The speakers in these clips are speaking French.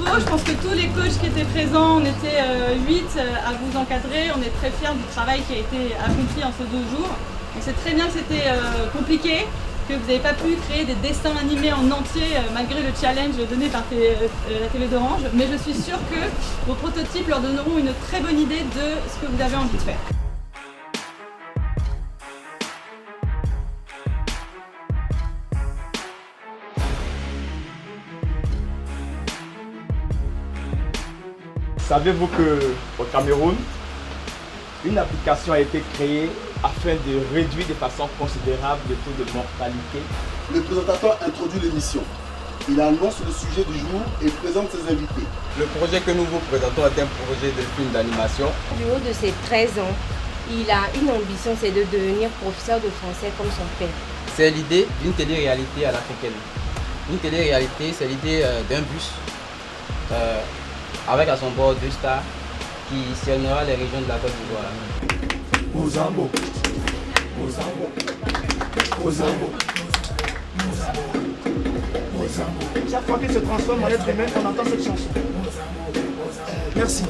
bravo, je pense que tous les coachs qui étaient présents, on était 8 à vous encadrer, on est très fiers du travail qui a été accompli en ces 2 jours. On sait très bien que c'était compliqué, que vous n'avez pas pu créer des dessins animés en entier malgré le challenge donné par la télé d'Orange, mais je suis sûre que vos prototypes leur donneront une très bonne idée de ce que vous avez envie de faire. Savez-vous qu'au Cameroun, une application a été créée afin de réduire de façon considérable le taux de mortalité? Le présentateur introduit l'émission. Il annonce le sujet du jour et présente ses invités. Le projet que nous vous présentons est un projet de film d'animation. Du haut de ses 13 ans, il a une ambition, c'est de devenir professeur de français comme son père. C'est l'idée d'une télé-réalité à l'africaine. Une télé-réalité, c'est l'idée d'un bus avec à son bord 2 stars qui sillonnera les régions de la Côte d'Ivoire. Mozambo. Mozambo. Mozambo. Mozambo. Chaque fois qu'il se transforme en être humain, on entend cette chanson. Merci.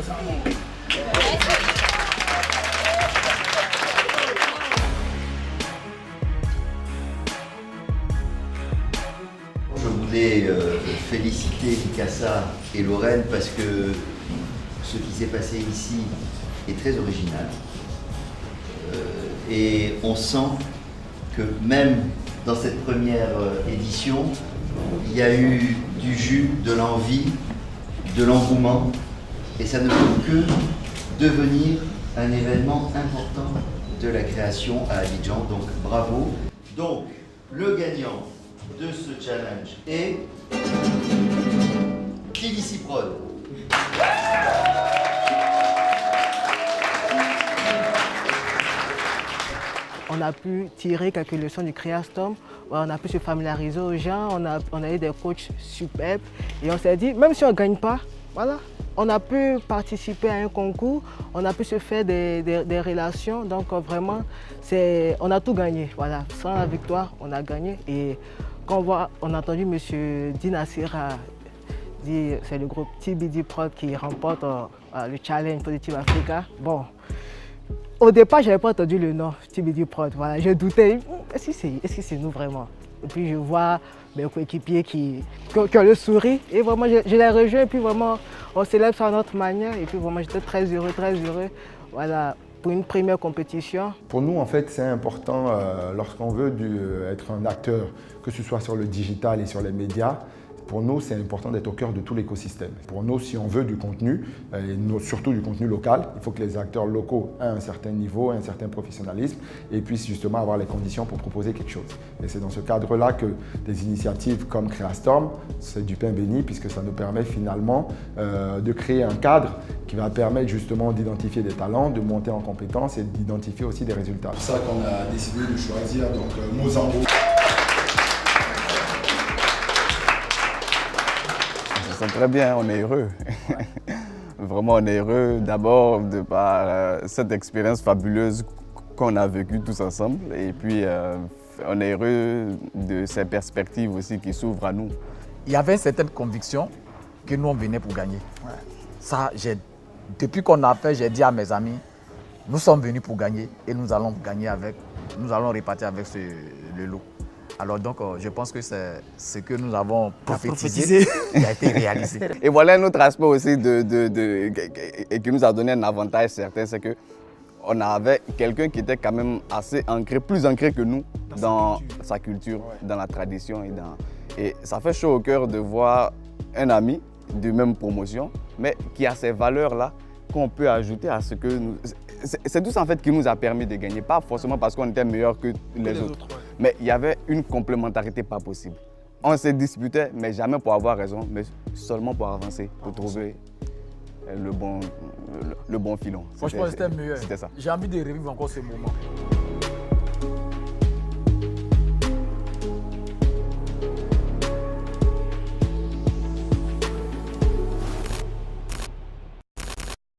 Je voulais féliciter Mikasa et Lorraine parce que ce qui s'est passé ici est très original. Et on sent que même dans cette première édition, il y a eu du jus, de l'envie, de l'engouement, et ça ne peut que devenir un événement important de la création à Abidjan. Donc bravo. Donc le gagnant de ce challenge est TVC Prod. On a pu tirer quelques leçons du Creastorm, on a pu se familiariser aux gens, on a eu des coachs superbes et on s'est dit, même si on ne gagne pas, voilà, on a pu participer à un concours, on a pu se faire des relations, donc vraiment, on a tout gagné. Voilà. Sans la victoire, on a gagné. Et quand on a entendu M. Dinasira dire c'est le groupe TBD Prod qui remporte le Challenge Positive Africa. Bon, au départ, je n'avais pas entendu le nom TBD Prod. Voilà, je doutais, est-ce que c'est nous vraiment? Et puis je vois mes coéquipiers qui ont le sourire et vraiment je les rejoins et puis vraiment on célèbre ça à notre manière et puis vraiment j'étais très heureux, voilà, pour une première compétition. Pour nous en fait c'est important lorsqu'on veut être un acteur, que ce soit sur le digital et sur les médias. Pour nous, c'est important d'être au cœur de tout l'écosystème. Pour nous, si on veut du contenu, et surtout du contenu local, il faut que les acteurs locaux aient un certain niveau, un certain professionnalisme et puissent justement avoir les conditions pour proposer quelque chose. Et c'est dans ce cadre-là que des initiatives comme Creastorm, c'est du pain béni puisque ça nous permet finalement de créer un cadre qui va permettre justement d'identifier des talents, de monter en compétences et d'identifier aussi des résultats. C'est pour ça qu'on a décidé de choisir Mozambo. Très bien, on est heureux. Vraiment, on est heureux d'abord de par cette expérience fabuleuse qu'on a vécue tous ensemble. Et puis, on est heureux de ces perspectives aussi qui s'ouvrent à nous. Il y avait une certaine conviction que nous, on venait pour gagner. Ouais. Ça, depuis qu'on a fait, j'ai dit à mes amis, nous sommes venus pour gagner et nous allons gagner avec, nous allons repartir avec le lot. Alors donc, je pense que c'est ce que nous avons prophétisé qui a été réalisé. Et voilà un autre aspect aussi et qui nous a donné un avantage certain, c'est qu'on avait quelqu'un qui était quand même assez ancré, plus ancré que nous dans sa culture, dans la tradition. Et ça fait chaud au cœur de voir un ami de même promotion, mais qui a ces valeurs-là qu'on peut ajouter à ce que nous... C'est tout ça en fait qui nous a permis de gagner, pas forcément parce qu'on était meilleur que les autres. Mais il y avait une complémentarité pas possible. On se disputait, mais jamais pour avoir raison, mais seulement pour avancer, pour trouver le bon filon. Franchement, c'était meilleur. C'était ça. J'ai envie de revivre encore ce moment.